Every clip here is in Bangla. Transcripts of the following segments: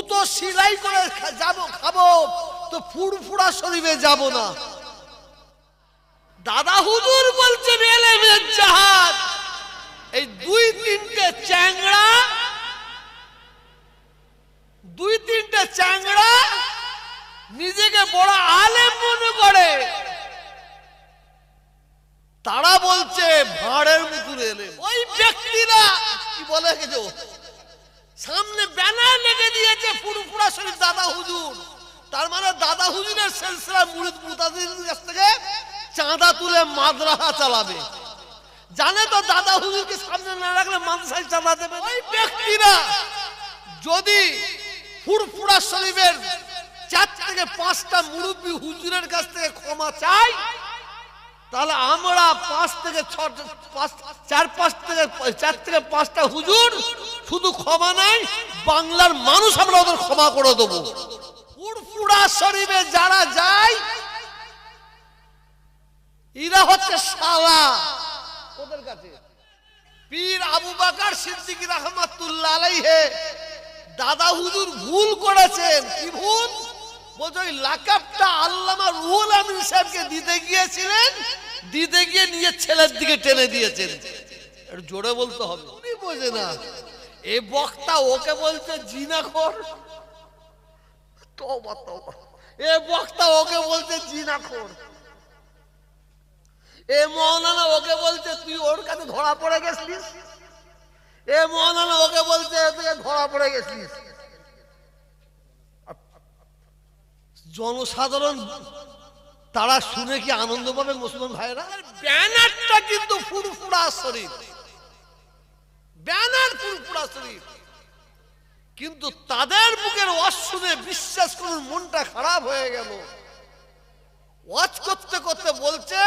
জুতো সেলাই করে যাবো খাবো, তো ফুরফুরা শরীফে যাব না। দাদা হুজুর বলছেন এলেমের জাহাজ। এই দুই তিনটে চ্যাংড়া নিজেকে বড় আলেম মনে করে, তারা বলছে ভাঁড়ের মতো এলেম। ওই ব্যক্তিরা কি বলে গেছো, সামনে ব্যানার লেগে দিয়েছে ফুরফুরা শরীফ দাদা হুজুর, তার মানে দাদা হুজুরের সিলসিলা মুরিদ মুতাজিদের কাছ থেকে চাঁদা তুলে মাদ্রাসা চালাবে। জানে তো দাদা হুজুরকে সামনে না রাখলে মাদ্রাসায় চাঁদা দেবে। ওই ব্যক্তিরা যদি ফুরফুরা শরীফের 4 থেকে 5টা মুরব্বী হুজুরের কাছ থেকে ক্ষমা চাই, তাহলে আমরা 4 থেকে 5টা হুজুর শুধু ক্ষমা নাই, বাংলার মানুষ আমরা ওদের ক্ষমা করে দেবো। ফুরফুরা শরীফে যারা যায় এরা হচ্ছে শালা ওদের কাছে। পীর আবু বকর সিদ্দিক রাহমাতুল্লাহ আলাইহি দাদা হুজুর ভুল করেছেন। কি ভুল? বলছে ওই লাকাবটা আল্লামা রুহুল আমিন সাহেবকে দিতে গিয়েছিলেন, দিতে গিয়ে নিজের ছেলের দিকে টেনে দিয়েছেন। একটু জোরে বলতে হবে, উনি বোঝে না। এই বক্তা ওকে বলছে জিনাখোর, তওবা তওবা। এই বক্তা ওকে বলছে জিনাখোর, এ মৌলানা ওকে বলছে তুই ওর কাছে ধরা পড়ে গেছিস, এ মৌলানা ওকে বলছে তুই ধরা পড়ে গেছিস। জনসাধারণ তারা শুনে কি আনন্দ পাবে মুসলমান ভাইরা? ব্যানারটা কিন্তু ফুরফুরা শরীফ, ব্যানার ফুরফুরা শরীফ, কিন্তু তাদের বুকের ওয়াজ শুনে বিশ্বাস করুন মনটা খারাপ হয়ে গেল। ওয়াজ করতে করতে বলছে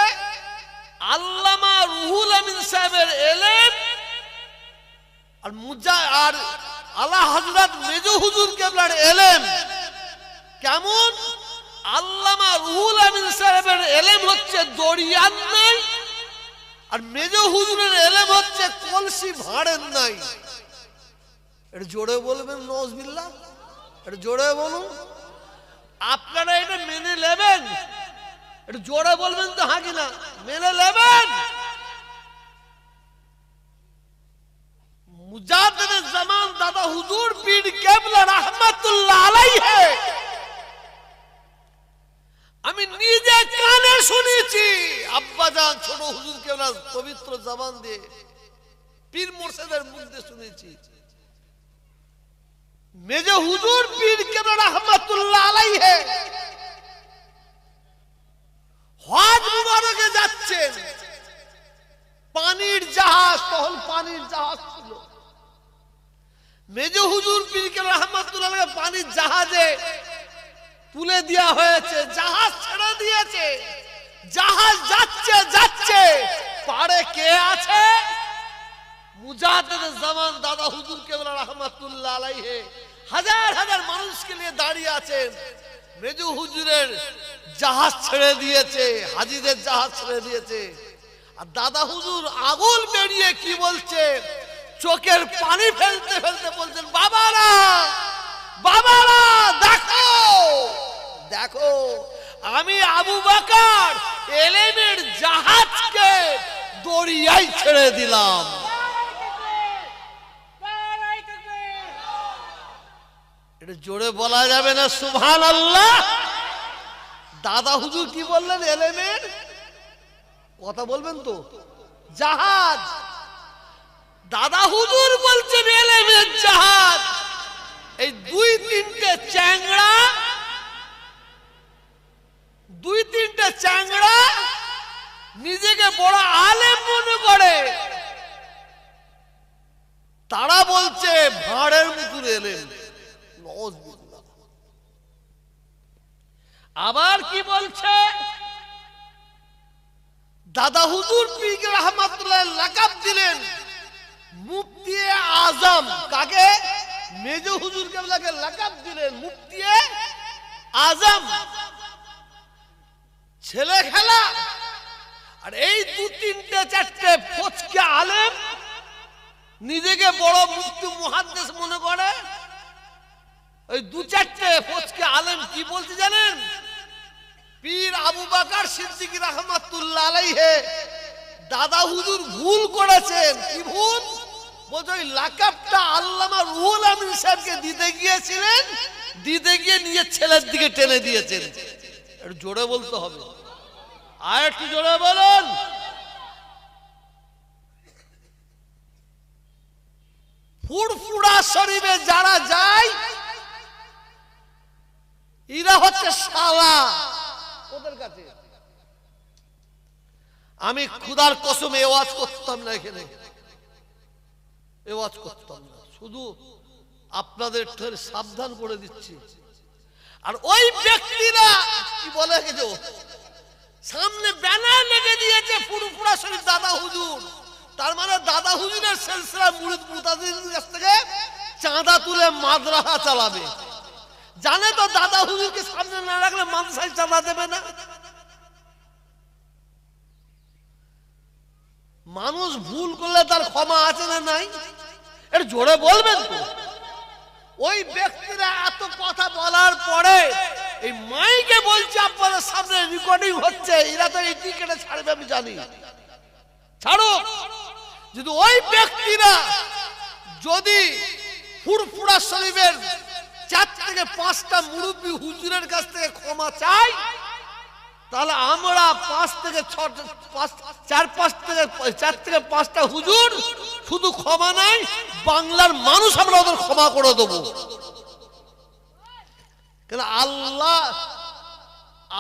আল্লামা রুহুল আমিন সাহেবের এলেম আর আলা হযরত মেজো হুজুর কেবলার এলেম কেমন? আল্লামা রুহুল আমিন সাহেবের এলেম হচ্ছে দরিয়ার নাই, আর মেজো হুজুরের এলেম হচ্ছে কলসি ভাঁড়ের নাই। এটা জোরে বলবেন নওয়াজবিল্লাহ, এটা জোরে বলুন। আপনারা এটা মেনে নেবেন? এটা জোরে বলবেন তো, হ্যাঁ কিনা? মেনে নেবেন? মুজাদ্দিদে জামান দাদা হুজুর পীর কেবলা রাহমাতুল্লাহ আলাইহি আমি নিজে কানে শুনেছি, আব্বাজান ছোট হুজুর কেবলা পবিত্র জবান দিয়ে পীর মুর্শিদের মুখ দিয়ে শুনেছি। মেজো হুজুর পীর কেবলা রাহমাতুল্লাহ আলাইহি হজ মুবারকে যাচ্ছেন, পানির জাহাজ, তখন পানির জাহাজ ছিল। মেজো হুজুর পীর কেবলা রাহমাতুল্লাহ আলাইহি পানির জাহাজে তুলে দেওয়া হয়েছে, জাহাজ ছেড়ে দিয়েছে, জাহাজ যাচ্ছে, পারে কে আছে? মুজাদ্দিদে জামান দাদা হুজুর কেবলা রাহমাতুল্লাহ আলাইহি হাজার হাজার মানুষকে নিয়ে দাঁড়িয়ে আছেন। মেজো হুজুরের জাহাজ ছেড়ে দিয়েছে, হাজীদের জাহাজ ছেড়ে দিয়েছে, আর দাদা হুজুর আগুল বেরিয়ে কি বলছে, চোখের পানি ফেলতে ফেলতে বলছেন বাবারা দেখো দেখো, আমি আবু বকর এলেমের জাহাজকে দরিয়ায় ছেড়ে দিলাম। এটা জোরে বলা যাবে না সুবহানাল্লাহ? দাদা হুজুর কি বললেন? এলেমের কথা বলবেন তো, জাহাজ। দাদা হুজুর বলছেন এলেমের জাহাজ। এই দুই তিনটে চ্যাংড়া নিজেকে বড় আলেম মনে করে, তারা বলছে ভাঁড়ের মতো এলেম। আবার কি বলছে? দাদা হুজুর পীর রাহমাতুল্লাহ লাকাব দিলেন মুফতি আজম। কাকে? মেজো হুজুর কেবলাকে লাকাব দিলেন মুফতি আজম। ছেলে খেলা। আর এই 2-3-4টে ফচকে আলেম নিজেকে বড় মুফতি মুহাদ্দিস মনে করে, ওই দু চারটে ফজকে আলেম কি বলতে জানেন? পীর আবু বকর সিদ্দিকী রাহমাতুল্লাহ আলাইহি দাদা হুজুর ভুল করেছেন। কি ভুল? বলছে ওই লাকাবটা আল্লামা রুহুল আমিন সাহেবকে দিতে গিয়েছিলেন, দিতে গিয়ে নিজের ছেলের দিকে টেনে দিয়েছেন। একটু জোরে বলতে হবে, আর একটু জোরে বলুন। ফুরফুরা শরীফে যারা যায় এরা হচ্ছে শালা ওদের কাছে। আমি খুদার কসমে ওয়াজ করতাম না, এখানে ওয়াজ করতাম না, শুধু আপনাদের সাবধান করে দিচ্ছি। আর ওই ব্যক্তিরা কি বলে গেছো, সামনে ব্যানার লেগে দিয়েছে ফুরফুরা শরীফ দাদা হুজুর, তার মানে দাদা হুজুরের সিলসিলা মুরিদ মুতাজিদের কাছ থেকে চাঁদা তুলে মাদ্রাসা চালাবে। জানে তো দাদা হুজুরকে সামনে না রাখলে মাদ্রাসায় চাঁদা দেবে না। মানুষ ভুল করলে তার ক্ষমা আছে না নাই? এটা জোরে বলবেন তো। ওই ব্যক্তিরা এত কথা বলার পরে এই মাইকে বলছে আপনাদের সামনে রেকর্ডিং হচ্ছে, এরা তো এই টিকেটে ছাড়বে আমি জানি, ছাড়ো। যদি ওই ব্যক্তিরা যদি ফুরফুরা শরীফের 4 থেকে 5টা মুরব্বী হুজুরের কাছ থেকে ক্ষমা চাই, তাহলে আমরা 4 থেকে 5টা হুজুর শুধু ক্ষমা নাই, বাংলার মানুষ আমরা ওদের ক্ষমা করে দেবো। কেন?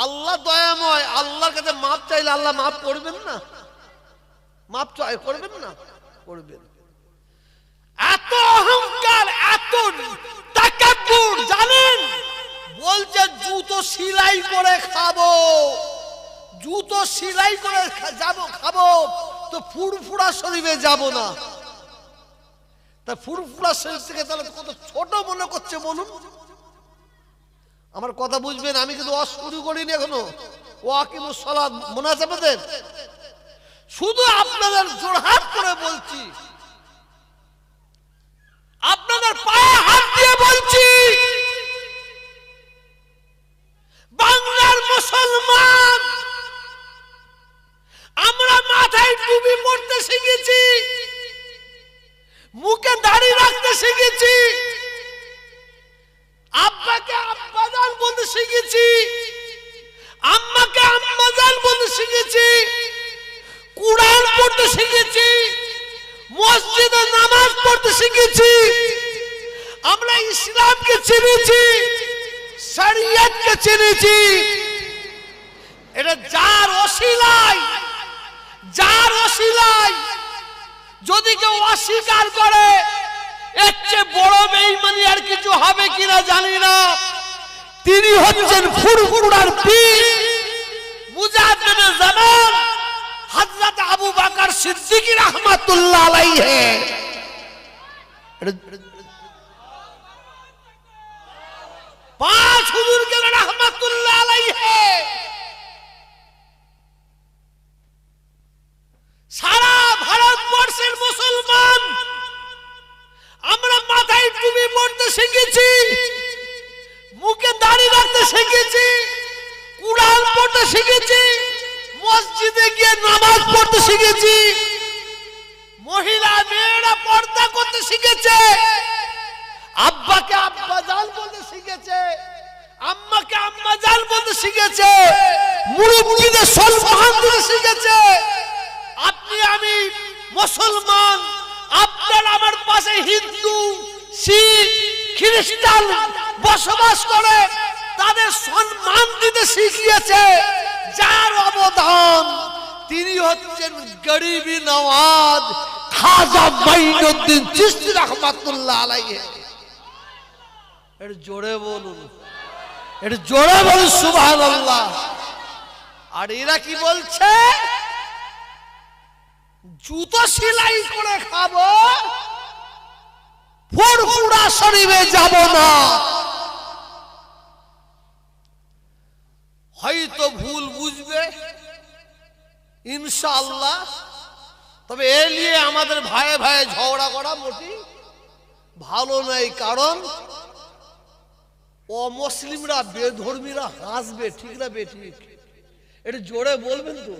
আল্লাহ দয়াময়, আল্লাহর কাছে মাপ চাইলে আল্লাহ মাফ করবেন না? মাপ চাই করবেন না? করবেন। এত অহংকার, এত তাকাব্বুর, জানেন বলছে জুতো সেলাই করে খাবো, জুতো সেলাই করে খাবো, তো ফুরফুরা শরীফে যাব না। তা ফুরফুরা শরীফ থেকে তাহলে কত ছোট মনে করছে বলুন। আমার কথা বুঝবেন, আমি কিন্তু শুরু করিনি এখনো। ও আকিমুস সালাত মনে আছে আপনাদের? শুধু আপনাদের জোরহাট করে বলছি, আপনাদের পায়ে হাত দিয়ে বলছি, বাংলার মুসলমান আমরা মাথায় টুপি পরতে শিখেছি, মুখে দাড়ি রাখতে শিখেছি, আব্বাকে আব্বাজান বলতে শিখেছি, আম্মাকে আম্মাজান বলতে শিখেছি, কুরআন পড়তে শিখেছি, মসজিদে নামাজ পড়তে শিখেছি, আমরা ইসলামকে চিনেছি, শরিয়তকে চিনেছি। এটা যার ওসিলায় যদি কেউ অস্বীকার করে, এর চেয়ে বড় বেঈমানি আর কিছু হবে কিনা জানি না। তিনি হচ্ছেন ফুরফুরার পীর মুজাদ্দিদ জামান হযরত আবু বকর সিদ্দিকী রাহমাতুল্লাহ আলাইহি। 5 হুজুরকে রাহমাতুল্লাহ আলাইহি সারা ভারতবর্ষের মুসলমান আমরা মাথায় টুপি পরতে শিখেছি, মুখে দাড়ি রাখতে শিখেছি, কুরআন পড়তে শিখেছি, মসজিদে গিয়ে নামাজ পড়তে শিখেছি, মহিলা মেয়েরা পর্দা করতে শিখেছে, আব্বাকে আব্বাজান বলতে শিখেছে, আম্মাকে আম্মাজান বলতে শিখেছে, মুরব্বিদের সম্মান দিতে শিখেছে। আপনি আমি মুসলমান, আপনার আমার পাশে হিন্দু, শিখ, খ্রিস্টান বসবাস করে, তাদের সম্মান দিতে শিখিয়েছে। যার অবদান, তিনি হচ্ছেন গরিবি নওয়াজ খাজা মাইনুদ্দিন চিশতি রাহমাতুল্লাহ আলাইহি। এটা জোরে বলুন, এটা জোরে বলুন সুবহানাল্লাহ। আর এরা কি বলছে? জুতো সেলাই করে খাবো, ফুরফুরা শরীফে যাব না। হয়তো ভুল বুঝবে ইনশাআল্লাহ, তবে এ নিয়ে আমাদের ভাইয়ে ভাইয়ে ঝগড়া করা মোটেই ভালো নয়। কারণ অমুসলিমরা বেধর্মীরা হাসবে, ঠিক না বেঠিক? এটা জোরে বলবেন তো।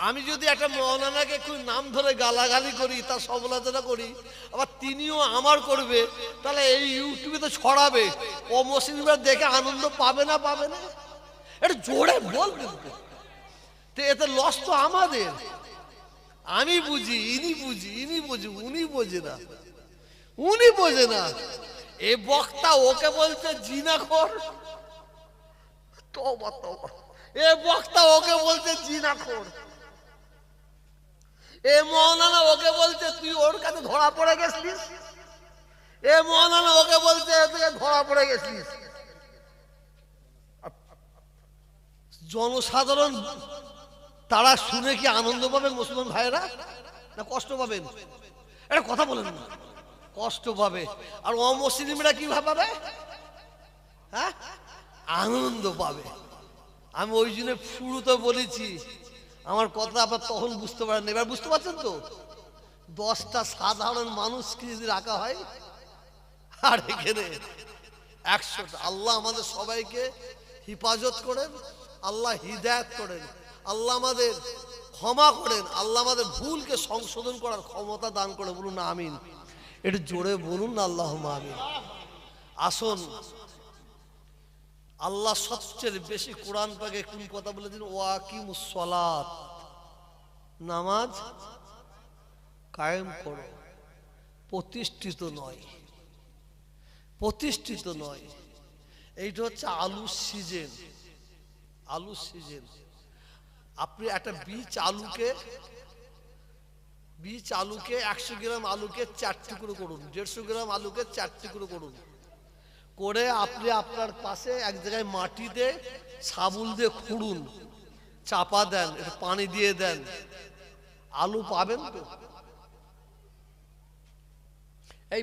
আমি যদি একটা মৌলানাকে খুব নাম ধরে গালাগালি করি, তার সমালোচনা করি, আবার তিনিও আমার করবে, তাহলে এই ইউটিউবে তো ছড়াবে, অমুসলিমরা দেখে আনন্দ পাবে না পাবে না? এটা জোরে বলবেন তো। এতে লস তো আমাদের। আমি বুঝি, ইনি বুঝি, ইনি বুঝি, উনি বোঝে না, উনি বোঝে না। এ বক্তা ওকে বলছে জিনাখোর, তওবা তওবা। এ বক্তা ওকে বলছে জিনাখোর, এ মৌলানা ওকে বলছে তুই ওর কাছে ধরা পড়ে গেছিস, এ মৌলানা ওকে বলছে তুই ধরা পড়ে গেছিস। জনসাধারণ তারা শুনে কি আনন্দ পাবেন মুসলমান ভাইরা, না কষ্ট পাবেন? এটা কথা বলেন না, কষ্ট পাবে। আর অমুসলিমরা কি ভাবে? হ্যাঁ, আনন্দ পাবে। আমি ওই জন্য শুরুতে বলেছি, আমার কথা আপনার তখন বুঝতে পারেন, এবার বুঝতে পারছেন তো? 10টা সাধারণ মানুষকে যদি রাখা হয় আর এখানে 100টা। আল্লাহ আমাদের সবাইকে হিফাজত করেন, আল্লাহ হিদায়াত করেন, আল্লাহ আমাদের ক্ষমা করেন, আল্লাহ আমাদের ভুলকে সংশোধন করার ক্ষমতা দান করে। বলুন আমিন। একটু জোরে বলুন না আল্লাহুম্মা আমিন। আসুন, আল্লাহ সবচেয়ে বেশি কোরআন পাকে কোন কথা বলেছেন? ওয়াকিমুস সালাত, নামাজ কায়েম করো। প্রতিষ্ঠিত নয়, প্রতিষ্ঠিত নয়। এইটা হচ্ছে আলুর সিজন, আলুর সিজন। আপনি একটা বীজ আলুকে 100 গ্রাম আলুকে 4 টুকরো করুন, 150 গ্রাম আলুকে 4 টুকরো করুন করে আপনি আপনার পাশে এক জায়গায় মাটিতে সাবুল দিয়ে খুঁড়ুন, চাপা দেন, একটু পানি দিয়ে দেন, আলু পাবেন তো? এই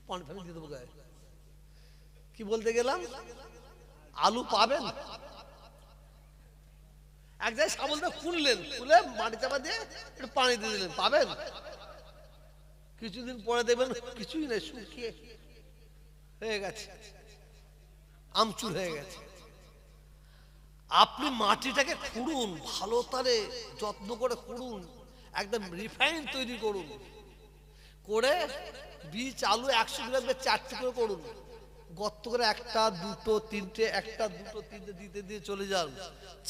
পানি দিয়ে দেবো গায়ে, কি বলতে গেলাম? আলু পাবেন? এক জায়গায় সাবল দিয়ে খুঁড়লেন, খুলে মাটি চাপা দিয়ে একটু পানি দিয়ে দিলেন, পাবেন? কিছুদিন পরে দেবেন কিছুই নেই, শুকিয়ে হয়ে গেছে, আমচুর হয়ে গেছে। আপনি মাটিটাকে খুঁড়ুন, ভালো তারে যত্ন করে খুঁড়ুন, একদম রিফাইন তৈরি করুন, করে বীজ আলু 100 গ্রামে 4 টুকরো করুন, গর্ত করে 1টা 2টো 3টে 1টা 2টো 3টে দিতে দিয়ে চলে যান,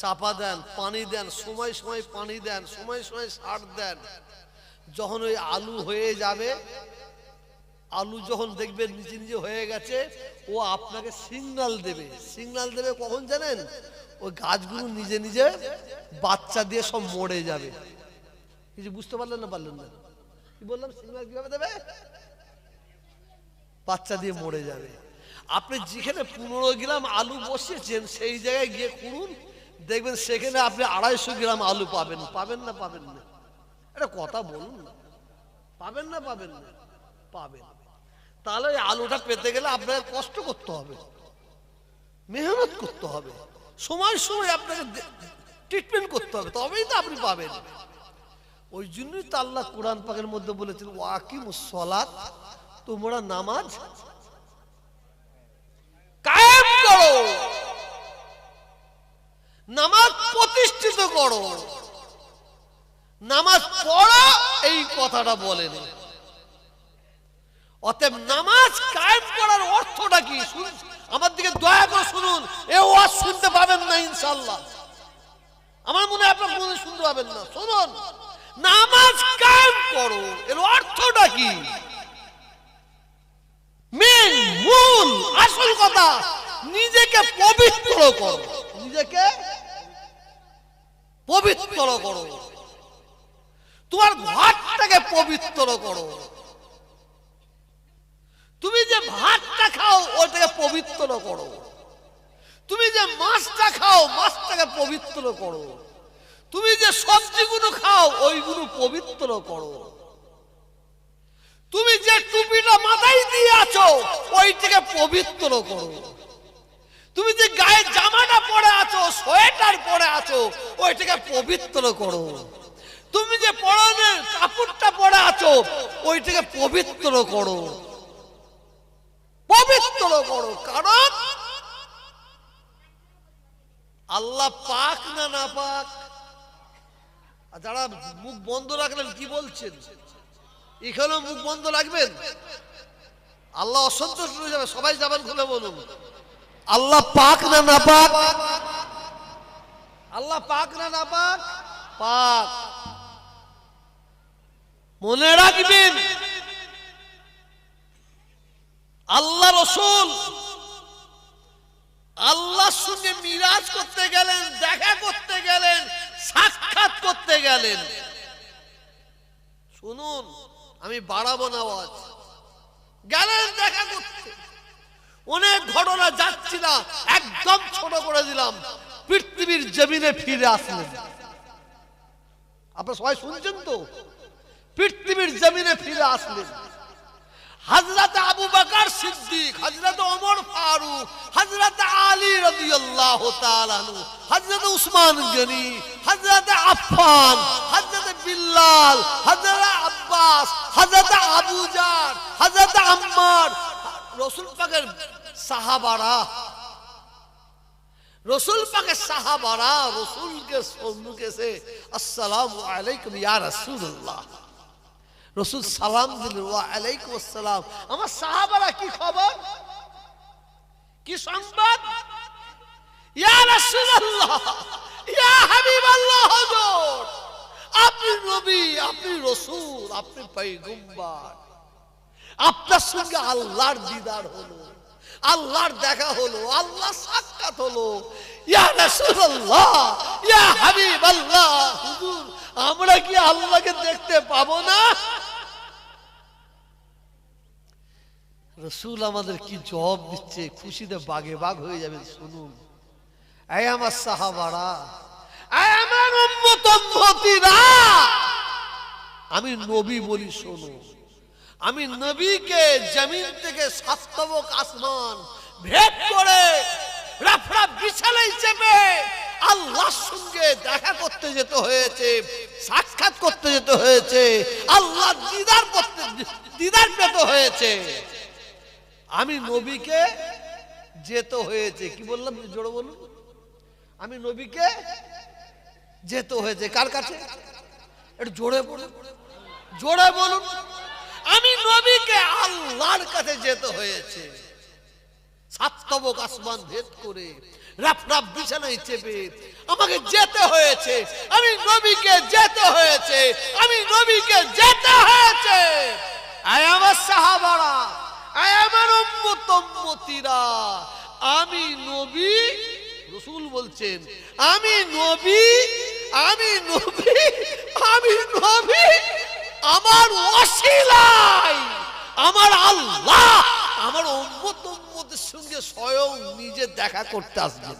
চাপা দেন, পানি দেন, সময় সময় পানি দেন, সময় সময় সার দেন। যখন ওই আলু হয়ে যাবে, আলু যখন দেখবেন নিচে নিচে হয়ে গেছে, ও আপনাকে সিগন্যাল দেবে। সিগন্যাল দেবে কখন জানেন? ওই গাছগুলো নিজে নিজে বাচ্চা দিয়ে সব মরে যাবে। কিছু বুঝতে পারলেন না? পারলেন না? কি বললাম? সিগন্যাল কিভাবে দেবে? বাচ্চা দিয়ে মরে যাবে। আপনি যেখানে 15 গ্রাম আলু বসিয়েছেন সেই জায়গায় গিয়ে খুঁড়ুন, দেখবেন সেখানে আপনি 250 গ্রাম আলু পাবেন। পাবেন না পাবেন না? এটা কথা বলুন না, পাবেন না পাবেন না? পাবেন। তাহলে এই আলুটা পেতে গেলে আপনাকে কষ্ট করতে হবে, মেহনত করতে হবে, সময় সময় আপনাকে ট্রিটমেন্ট করতে হবে, তবেই তো আপনি পাবেন। ওই জন্যই তো আল্লাহ কোরআন পাকের মধ্যে বলেছেন ওয়াকিমুস সালাত, তোমরা নামাজ কায়েম করো, নামাজ প্রতিষ্ঠিত করো, নামাজ পড়ো, এই কথাটা বলেন। অতএব নামাজ কায়েম করার অর্থটা কি? আমার দিকে দয়া করে শুনুন, এ ওয়াজ শুনতে পাবেন না ইনশাআল্লাহ, আমার মনে হয় আপনারা মনে শুনতে পাবেন না। শুনুন, নামাজ কায়েম করো এর অর্থটা কি? মেন মূল আসল কথা, নিজেকে পবিত্র করো, নিজেকে পবিত্র করো, তোমার ঘরটাকে পবিত্র করো। তুমি যে ভাতটা খাও ওটাকে পবিত্র করো, তুমি যে মাছটা খাও মাছটাকে পবিত্র করো, তুমি যে সবজিগুলো খাও ওইগুলো পবিত্র করো, তুমি যে টুপিটা মাথায় দিয়ে আছো ওইটাকে পবিত্র করো, তুমি যে গায়ে জামাটা পরে আছো, সোয়েটার পরে আছো, ওইটাকে পবিত্র করো, তুমি যে পরনের কাপড়টা পরে আছো ওইটাকে পবিত্র করো। পবিত্র করো। কারণ আল্লাহ পাক না নাপাক? যারা মুখ বন্ধ রাখলেন কি বলছেন? এখানেও মুখ বন্ধ রাখবেন? আল্লাহ অসন্তুষ্ট হয়ে যাবে। সবাই যাবেন, খুলে বলুন আল্লাহ পাক না নাপাক? আল্লাহ পাক না নাপাক? পাক। মনে রাখবেন আল্লাহ রসুল আল্লাহর সঙ্গে মিরাজ করতে গেলেন, দেখা করতে গেলেন, সাক্ষাৎ করতে গেলেন। শুনুন, আমি বাড়াবো না আওয়াজ। গেলেন দেখা করতে, অনেক ঘটনা যাচ্ছি না, একদম ছোট করে দিলাম। পৃথিবীর জমিনে ফিরে আসলেন। আপনারা সবাই শুনছেন তো? পৃথিবীর জমিনে ফিরে আসলেন। হযরত আবু বকর সিদ্দিক, হযরত ওমর ফারুক, হযরত আলী রাদিয়াল্লাহু তাআলা আনহু, হযরত উসমান গনি, হযরত আফফান, হযরত বিল্লাল, হযরত আব্বাস, হযরত আবু জার, হযরত আম্মার, রাসূল পাকের সাহাবারা, রসুল পাকের সাহাবারা রসুলকে সম্মুখে এসে আসসালামু আলাইকুম ইয়া রাসূলুল্লাহ। রসুল সালাম দিলেন, ওয়া আলাইকুম আসসালাম। আমার সাহাবারা কি খবর, কি সংবাদ? ইয়া রাসূলুল্লাহ, ইয়া হাবিবাল্লাহ, হুজুর আপনি নবী, আপনি রসুল, আপনি পয়গম্বর। আপনার সঙ্গে আল্লাহর দিদার হলো, আল্লাহর দেখা হলো, আল্লাহ সাক্ষাৎ হলো। ইয়া রাসূলুল্লাহ, ইয়া হাবিবাল্লাহ, হুজুর আমরা কি আল্লাহকে দেখতে পাবো না? রাসূল আমাদের কি জবাব দিচ্ছে, খুশিতে বাগে বাগ হয়ে যাবে। শুনুন, এই আমার সাহাবারা, এই আমার উম্মত উম্মতিরা, আমি নবী বলি শোনো। আমি নবীকে জমিন থেকে সাতবক আসমান ভেদ করে রাফরা বিছানায় চেপে আল্লাহর সঙ্গে দেখা করতে যেতে হয়েছে, সাক্ষাৎ করতে যেতে হয়েছে, আল্লাহ দিদার পেতে হয়েছে। আমি নবীকে যেতে হয়েছে। কি বললাম জোরে বলুন? আমি নবীকে যেতে হয়েছে। কার কাছে? একটু জোরে বলুন, জোরে বলুন। আমি নবীকে আল্লাহর কাছে যেতে হয়েছে, সাতবক আসমান ভেদ করে রাফরাফ বিছানায় চেপে আমাকে যেতে হয়েছে। আমি নবীকে যেতে হয়েছে, আমি নবীকে যেতে হয়েছে। আয় আমার সাহাবারা, আয় আমার উম্মত উম্মতিরা, আমি নবী, রাসূল বলছেন আমি নবী, আমি নবী, আমি নবী, আমার ওসিলায় আমার আল্লাহ আমার উম্মত উম্মতের সঙ্গে স্বয়ং নিজে দেখা করতে আসবেন।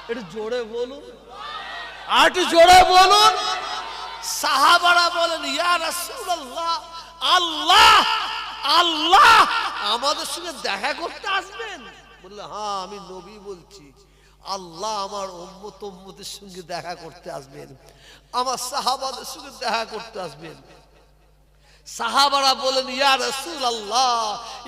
একটু জোরে বলুন, আর একটু জোরে বলুন। সাহাবারা বলেন, ইয়া রাসূলুল্লাহ, আল্লাহ আল্লাহ আমাদের সঙ্গে দেখা করতে আসবেন? বললে, হ্যাঁ আমি নবী বলছি, আল্লাহ আমার উম্মত উম্মতের সঙ্গে দেখা করতে আসবেন, আমার সাহাবাদের সঙ্গে দেখা করতে আসবেন। সাহাবারা বলেন, ইয়া রাসূলুল্লাহ,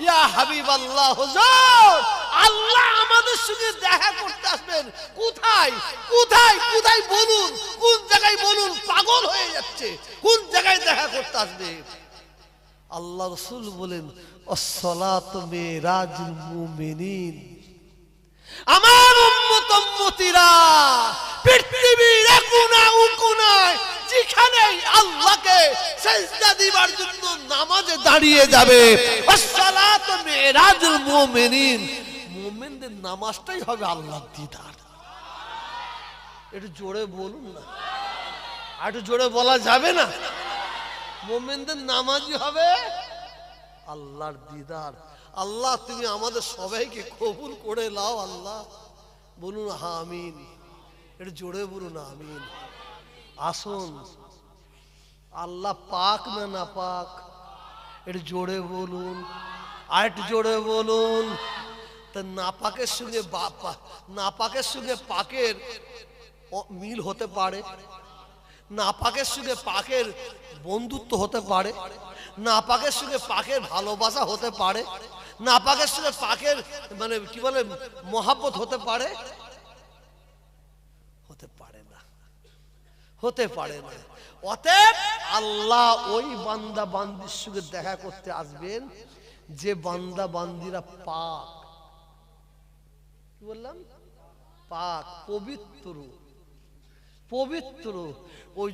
ইয়া হাবিবাল্লাহ, হুজুর আল্লাহ আমাদের সঙ্গে দেখা করতে আসবেন। কোথায় কোথায় কোথায় বলুন, কোন জায়গায় বলুন? পাগল হয়ে যাচ্ছে। কোন জায়গায় দেখা করতে আসবে? আল্লাহ রাসূল বলেন, আস-সালাতু মিরাজুল মুমিনিন। আমার উম্মত উম্মতিরা পৃথিবীর কোনা কোনায় যেখানেই আল্লাহকে সিজদা দিবার জন্য নামাজে দাঁড়িয়ে যাবে, আস-সালাতু মিরাজুল মুমিনিন। মুমিনদের নামাজটাই হবে আল্লাহর দিদার। একটু জোরে বলুন না, আর একটু জোরে বলা যাবে না? মুমিনদের নামাজই হবে আল্লাহর দিদার। আল্লাহ তুমি আমাদের সবাইকে কবুল করে নাও। আল্লাহ বলুন আমিন, একটু জোরে বলুন আমিন। আসুন, আল্লাহ পাক না না পাক? একটু জোরে বলুন, আর একটু জোরে বলুন। তা নাপাকের সঙ্গে নাপাকের সঙ্গে পাকের মিল হতে পারে, নাপাকের সঙ্গে পাকের বন্ধুত্ব হতে পারে, নাপাকের সঙ্গে পাকের ভালোবাসা হতে পারে, নাপাকের সঙ্গে পাকের মানে কি বলে মহাব্বত হতে পারে? হতে পারে না, হতে পারে না। অতএব আল্লাহ ওই বান্দা বান্দির সঙ্গে দেখা করতে আসবেন যে বান্দা বান্দিরা পাক, কি বললাম, পাক, পবিত্র, পবিত্র। ওই